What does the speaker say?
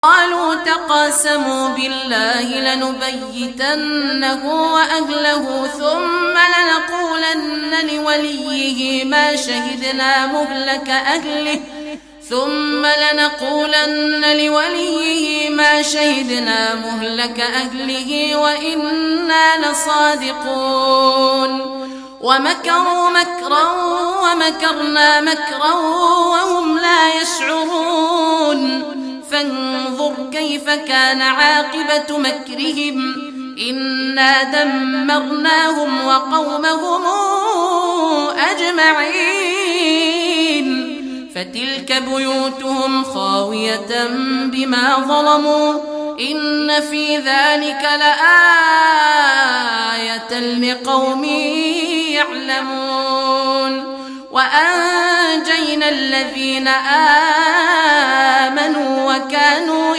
قالوا تقاسموا بالله لنبيتنه وأهله ثم لنقولن لوليه ما شهدنا مهلك أهله وإنا لصادقون ومكروا مكرا ومكرنا مكرا وهم لا يشعرون فانظر كيف كان عاقبة مكرهم إنا دمرناهم وقومهم أجمعين فتلك بيوتهم خاوية بما ظلموا إن في ذلك لآية لقوم يعلمون وأنجينا الذين آمنوا وكانوا